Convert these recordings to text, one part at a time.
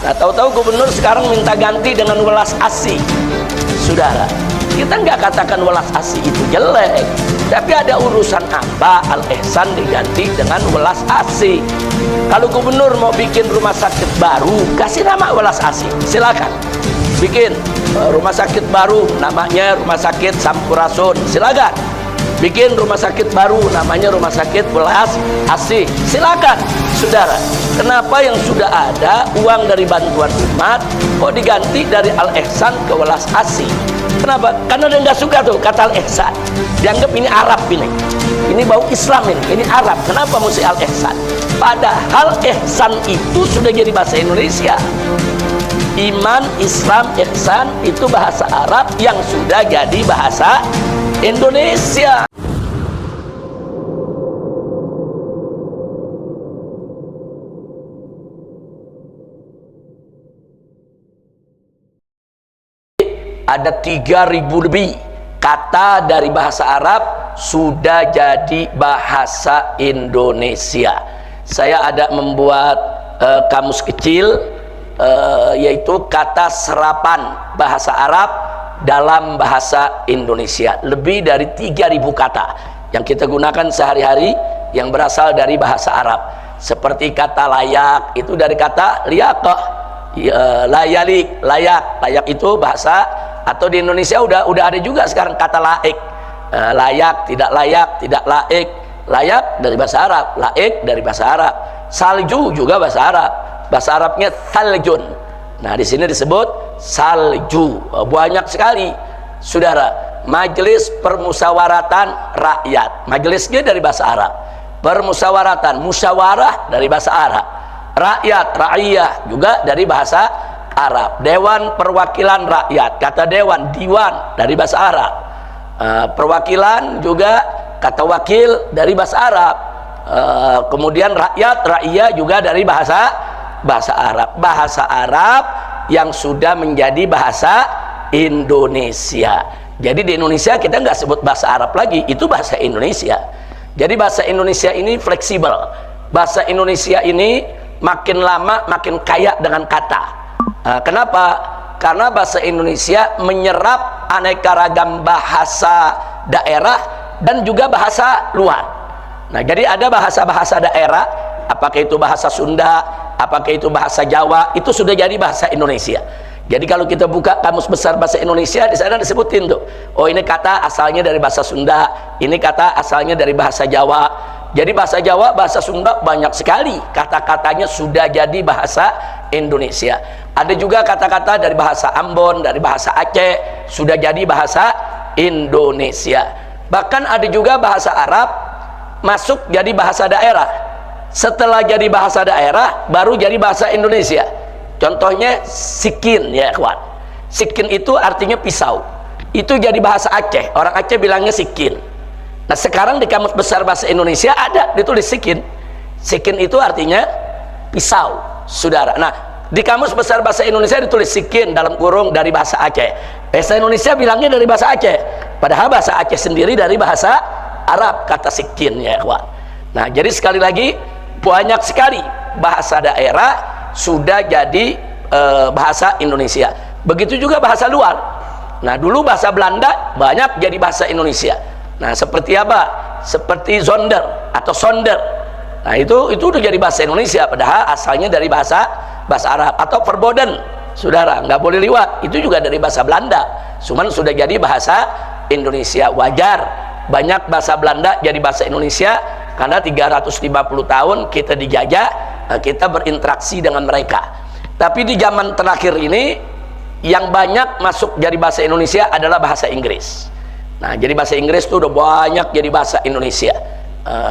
Nah, tahu-tahu gubernur sekarang minta ganti dengan welas asih. Saudara, kita nggak katakan welas asih itu jelek, tapi ada urusan apa Al-Ihsan diganti dengan welas asih. Kalau gubernur mau bikin rumah sakit baru, kasih nama welas asih, silakan bikin rumah sakit baru namanya rumah sakit Sampurasun, silakan bikin rumah sakit baru namanya rumah sakit welas asih, silakan. Saudara, kenapa yang sudah ada uang dari bantuan umat kok diganti dari Al-Ihsan ke welas asih? Kenapa? Karena dia nggak suka tuh kata Al-Ihsan, dianggap ini Arab, ini bau Islam, ini Arab. Kenapa mesti Al-Ihsan? Padahal ihsan itu sudah jadi bahasa Indonesia. Iman, Islam, ihsan itu bahasa Arab yang sudah jadi bahasa Indonesia. Ada 3.000 lebih kata dari bahasa Arab sudah jadi bahasa Indonesia. Saya ada membuat kamus kecil, yaitu kata serapan bahasa Arab dalam bahasa Indonesia. Lebih dari 3.000 kata yang kita gunakan sehari-hari yang berasal dari bahasa Arab. Seperti kata layak, itu dari kata liyaqah, layalik, layak itu bahasa, atau di Indonesia udah ada juga sekarang kata laik, layak, tidak laik. Layak dari bahasa Arab, laik dari bahasa Arab. Salju juga bahasa Arab, bahasa Arabnya saljun. Nah, di sini disebut salju. Banyak sekali, saudara. Majelis Permusyawaratan Rakyat, majelisnya dari bahasa Arab. Permusyawaratan, musyawarah dari bahasa Arab. Rakyat, ra'iyah juga dari bahasa Arab. Dewan Perwakilan Rakyat, kata dewan, diwan dari bahasa Arab. Perwakilan juga kata wakil dari bahasa Arab. Kemudian rakyat, ra'iyah juga dari bahasa Arab. Bahasa Arab yang sudah menjadi bahasa Indonesia. Jadi di Indonesia kita nggak sebut bahasa Arab lagi, itu bahasa Indonesia. Jadi bahasa Indonesia ini fleksibel. Bahasa Indonesia ini makin lama makin kaya dengan kata. Kenapa? Karena bahasa Indonesia menyerap aneka ragam bahasa daerah dan juga bahasa luar. Nah, jadi ada bahasa-bahasa daerah, apakah itu bahasa Sunda, apakah itu bahasa Jawa, itu sudah jadi bahasa Indonesia. Jadi kalau kita buka kamus besar bahasa Indonesia, di sana disebutin tuh, oh ini kata asalnya dari bahasa Sunda, ini kata asalnya dari bahasa Jawa. Jadi bahasa Jawa, bahasa Sunda banyak sekali kata-katanya sudah jadi bahasa Indonesia. Ada juga kata-kata dari bahasa Ambon, dari bahasa Aceh, sudah jadi bahasa Indonesia. Bahkan ada juga bahasa Arab masuk jadi bahasa daerah. Setelah jadi bahasa daerah, baru jadi bahasa Indonesia. Contohnya sikin, ya kawan. Sikin itu artinya pisau. Itu jadi bahasa Aceh. Orang Aceh bilangnya sikin. Nah, sekarang di kamus besar bahasa Indonesia ada ditulis sikin. Sikin itu artinya pisau, saudara. Nah, di kamus besar bahasa Indonesia ditulis sikin dalam kurung dari bahasa Aceh. Bahasa Indonesia bilangnya dari bahasa Aceh, padahal bahasa Aceh sendiri dari bahasa Arab, kata sikin, ya kawan. Nah, jadi sekali lagi banyak sekali bahasa daerah sudah jadi bahasa Indonesia. Begitu juga bahasa luar. Nah, dulu bahasa Belanda banyak jadi bahasa Indonesia. Nah, seperti apa? Seperti zonder atau sonder. Nah, itu udah jadi bahasa Indonesia, padahal asalnya dari bahasa Arab. Atau verboden, saudara, nggak boleh liwat, itu juga dari bahasa Belanda, cuman sudah jadi bahasa Indonesia. Wajar banyak bahasa Belanda jadi bahasa Indonesia karena 350 tahun kita dijajah, kita berinteraksi dengan mereka. Tapi di zaman terakhir ini yang banyak masuk jadi bahasa Indonesia adalah bahasa Inggris. Nah, jadi bahasa Inggris itu udah banyak jadi bahasa Indonesia.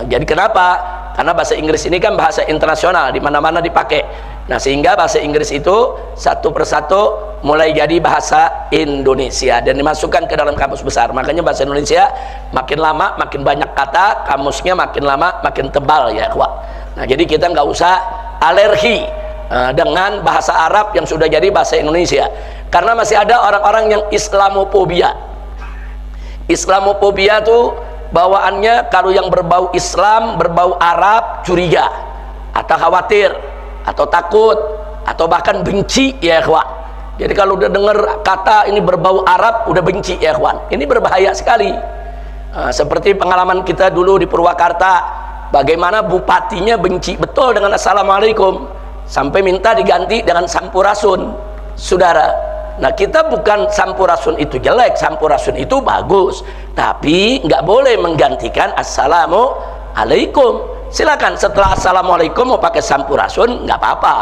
Jadi kenapa? Karena bahasa Inggris ini kan bahasa internasional, di mana-mana dipakai. Nah, sehingga bahasa Inggris itu satu persatu mulai jadi bahasa Indonesia dan dimasukkan ke dalam kamus besar. Makanya bahasa Indonesia makin lama makin banyak kata, kamusnya makin lama makin tebal, ya kawan. Nah, jadi kita nggak usah alergi dengan bahasa Arab yang sudah jadi bahasa Indonesia, karena masih ada orang-orang yang Islamophobia. Islamophobia tuh bawaannya kalau yang berbau Islam, berbau Arab, curiga atau khawatir atau takut atau bahkan benci ya ikhwan. Jadi kalau udah dengar kata ini berbau Arab udah benci ya ikhwan. Ini berbahaya sekali. Seperti pengalaman kita dulu di Purwakarta, bagaimana bupatinya benci betul dengan assalamualaikum sampai minta diganti dengan sampurasun, saudara. Nah, kita bukan sampurasun itu jelek, sampurasun itu bagus, tapi nggak boleh menggantikan assalamualaikum. Silakan setelah assalamualaikum mau pakai sampurasun nggak apa-apa.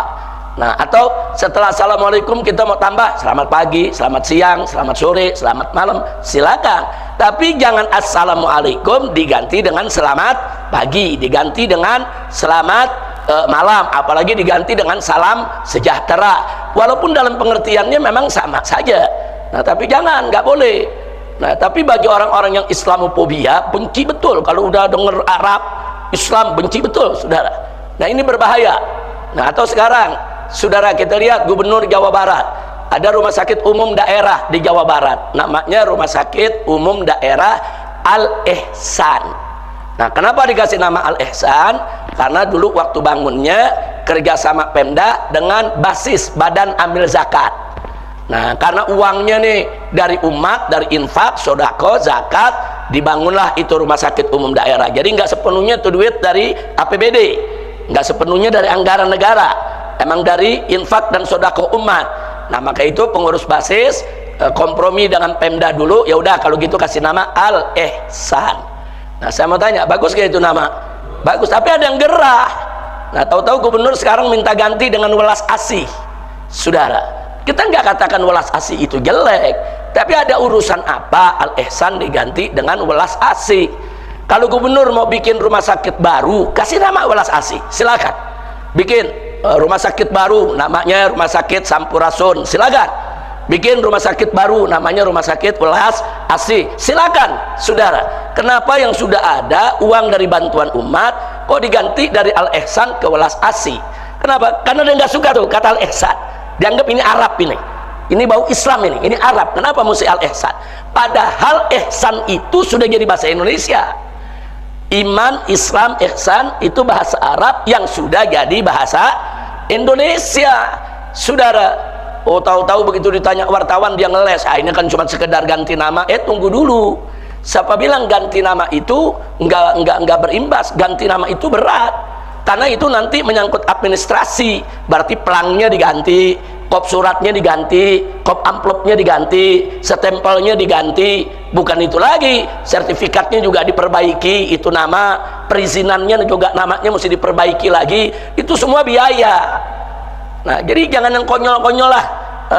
Nah, atau setelah assalamualaikum kita mau tambah selamat pagi, selamat siang, selamat sore, selamat malam, silakan. Tapi jangan assalamualaikum diganti dengan selamat pagi, diganti dengan selamat malam, apalagi diganti dengan salam sejahtera, walaupun dalam pengertiannya memang sama saja. Nah, tapi jangan, nggak boleh. Nah, tapi bagi orang-orang yang Islamophobia, benci betul kalau udah denger Arab Islam, benci betul, saudara. Nah, ini berbahaya. Nah, atau sekarang saudara kita lihat Gubernur Jawa Barat, ada rumah sakit umum daerah di Jawa Barat, namanya Rumah Sakit Umum Daerah Al-Ihsan. Nah, kenapa dikasih nama Al-Ihsan? Karena dulu waktu bangunnya kerjasama Pemda dengan basis Badan Amil Zakat. Nah, karena uangnya nih dari umat, dari infak, sodako, zakat, dibangunlah itu rumah sakit umum daerah. Jadi nggak sepenuhnya itu duit dari APBD, nggak sepenuhnya dari anggaran negara, emang dari infak dan sodako umat. Nah, maka itu pengurus basis kompromi dengan Pemda dulu, ya udah kalau gitu kasih nama Al-Ihsan. Nah, saya mau tanya, bagus gak itu nama? Bagus, tapi ada yang gerah. Nah, tahu-tahu gubernur sekarang minta ganti dengan welas asih. Saudara, kita nggak katakan welas asih itu jelek, tapi ada urusan apa Al-Ihsan diganti dengan welas asih? Kalau gubernur mau bikin rumah sakit baru, kasih nama welas asih, silakan. Bikin rumah sakit baru, namanya Rumah Sakit Sampurasun, silakan. Bikin rumah sakit baru, namanya Rumah Sakit Welas Asih, silakan, saudara. Kenapa yang sudah ada uang dari bantuan umat kok diganti dari Al-Ihsan ke Welas Asih? Kenapa? Karena dia nggak suka tuh kata Al-Ihsan, dianggap ini Arab, ini bau Islam, ini Arab. Kenapa mesti Al-Ihsan? Padahal ihsan itu sudah jadi bahasa Indonesia. Iman, Islam, ihsan itu bahasa Arab yang sudah jadi bahasa Indonesia, saudara. Oh, tahu-tahu begitu ditanya wartawan dia ngeles, ini kan cuma sekedar ganti nama. Tunggu dulu, siapa bilang ganti nama itu nggak berimbas? Ganti nama itu berat, karena itu nanti menyangkut administrasi. Berarti pelangnya diganti, kop suratnya diganti, kop amplopnya diganti, stempelnya diganti. Bukan itu lagi, sertifikatnya juga diperbaiki, itu nama, perizinannya juga namanya mesti diperbaiki lagi. Itu semua biaya. Nah, jadi jangan yang konyol-konyol lah,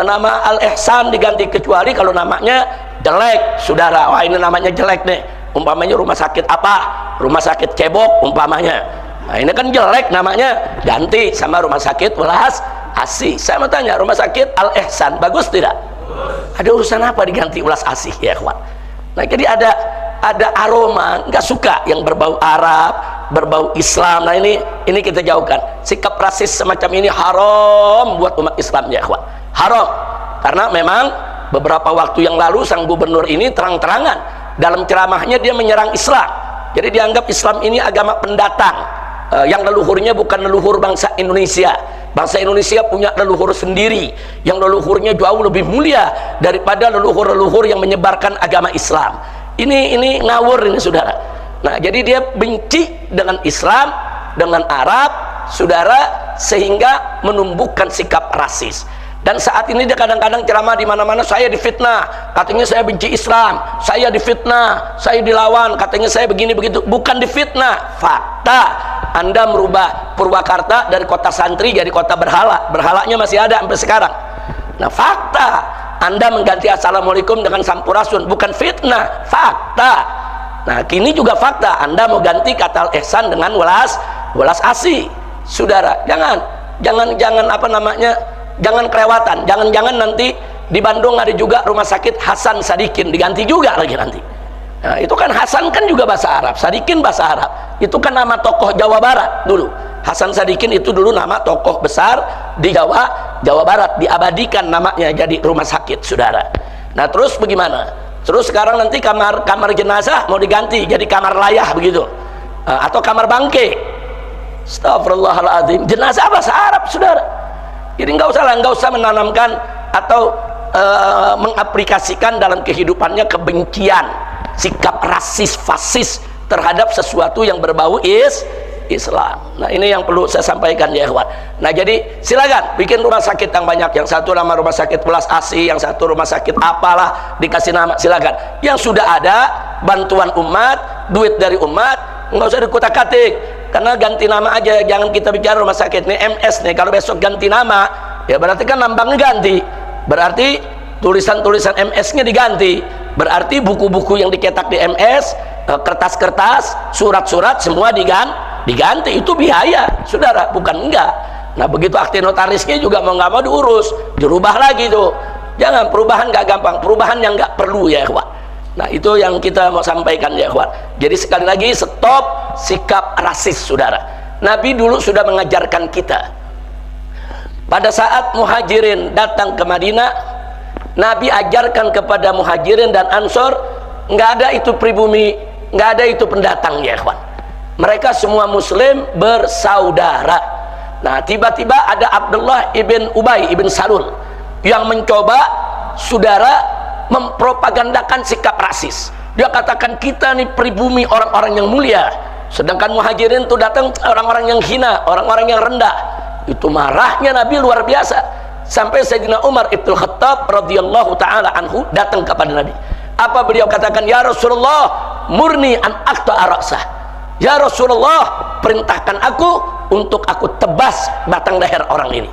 nama Al-Ihsan diganti, kecuali kalau namanya jelek, saudara. Wah, ini namanya jelek nih, umpamanya rumah sakit apa, rumah sakit cebok umpamanya. Nah, ini kan jelek namanya, ganti sama Rumah Sakit Welas Asih. Saya mau tanya, Rumah Sakit Al-Ihsan bagus tidak? Ada urusan apa diganti Welas Asih ya kawan? Nah, jadi ada aroma, nggak suka yang berbau Arab, berbau Islam. Nah, ini kita jauhkan. Sikap rasis semacam ini haram buat umat Islam ya kawan, haram. Karena memang beberapa waktu yang lalu sang gubernur ini terang-terangan dalam ceramahnya dia menyerang Islam. Jadi dianggap Islam ini agama pendatang, yang leluhurnya bukan leluhur bangsa Indonesia. Bangsa Indonesia punya leluhur sendiri yang leluhurnya jauh lebih mulia daripada leluhur-leluhur yang menyebarkan agama Islam. Ini ngawur ini, saudara. Nah, jadi dia benci dengan Islam, dengan Arab, saudara, sehingga menumbuhkan sikap rasis. Dan saat ini dia kadang-kadang ceramah di mana-mana, saya difitnah, katanya saya benci Islam, saya difitnah, saya dilawan, katanya saya begini begitu. Bukan difitnah, fakta. Anda merubah Purwakarta dari kota santri jadi kota berhala, berhalanya masih ada sampai sekarang. Nah, fakta. Anda mengganti assalamualaikum dengan sampurasun, bukan fitnah, fakta. Nah, kini juga fakta, Anda mau ganti kata Al-Ihsan dengan welas asih, saudara. Jangan apa namanya, jangan kelewatan. Jangan nanti di Bandung ada juga Rumah Sakit Hasan Sadikin, diganti juga lagi nanti. Nah, itu kan Hasan kan juga bahasa Arab, Sadikin bahasa Arab. Itu kan nama tokoh Jawa Barat dulu. Hasan Sadikin itu dulu nama tokoh besar di Jawa Barat, diabadikan namanya jadi rumah sakit, saudara. Nah, terus bagaimana? Terus sekarang nanti kamar jenazah mau diganti jadi kamar layah begitu, atau kamar bangke. Astagfirullahaladzim. Jenazah bahasa Arab, saudara. Jadi nggak usah menanamkan atau mengaplikasikan dalam kehidupannya kebencian, sikap rasis, fasis terhadap sesuatu yang berbau Islam. Nah, ini yang perlu saya sampaikan ya ikhwan. Nah, jadi silakan bikin rumah sakit yang banyak. Yang satu nama rumah sakit Welas Asih, yang satu rumah sakit apalah, dikasih nama, silakan. Yang sudah ada bantuan umat, duit dari umat, nggak usah dikutak-katik. Karena ganti nama aja, jangan kita bicara rumah sakit nih MS nih. Kalau besok ganti nama, ya berarti kan lambangnya ganti. Berarti tulisan-tulisan MS-nya diganti. Berarti buku-buku yang dicetak di MS, kertas-kertas, surat-surat semua diganti. Itu biaya, saudara, bukan enggak. Nah, begitu akte notarisnya juga mau nggak mau diurus, dirubah lagi tuh. Jangan, perubahan nggak gampang, perubahan yang nggak perlu ya ikhwan. Nah, itu yang kita mau sampaikan ya ikhwan. Jadi sekali lagi, stop sikap rasis, saudara. Nabi dulu sudah mengajarkan kita. Pada saat Muhajirin datang ke Madinah, Nabi ajarkan kepada Muhajirin dan Ansor, nggak ada itu pribumi, nggak ada itu pendatang ya ikhwan. Mereka semua muslim bersaudara. Nah, tiba-tiba ada Abdullah ibn Ubay ibn Salul yang mencoba, saudara, mempropagandakan sikap rasis. Dia katakan kita nih pribumi, orang-orang yang mulia, sedangkan Muhajirin itu datang orang-orang yang hina, orang-orang yang rendah. Itu marahnya Nabi luar biasa, sampai Sayyidina Umar ibn Khattab radhiyallahu taala anhu datang kepada Nabi. Apa beliau katakan? Ya Rasulullah, murni an aqta'a ra'sah. Ya Rasulullah, perintahkan aku untuk aku tebas batang leher orang ini.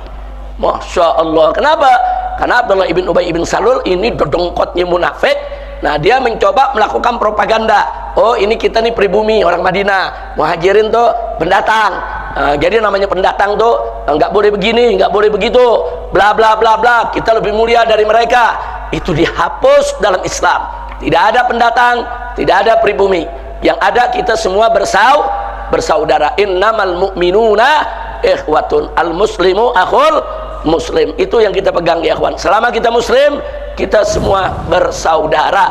Masya Allah. Kenapa? Karena Abdullah ibn Ubay ibn Salul ini dodongkotnya munafik. Nah, dia mencoba melakukan propaganda. Oh, ini kita nih pribumi, orang Madinah. Muhajirin tuh pendatang. Jadi namanya pendatang tuh nggak boleh begini, nggak boleh begitu, bla bla bla bla. Kita lebih mulia dari mereka. Itu dihapus dalam Islam. Tidak ada pendatang, tidak ada pribumi. Yang ada kita semua bersaudara. Innamal mu'minuna ikhwatun, al muslimu akhul muslim. Itu yang kita pegang ya ikhwan. Selama kita muslim, kita semua bersaudara.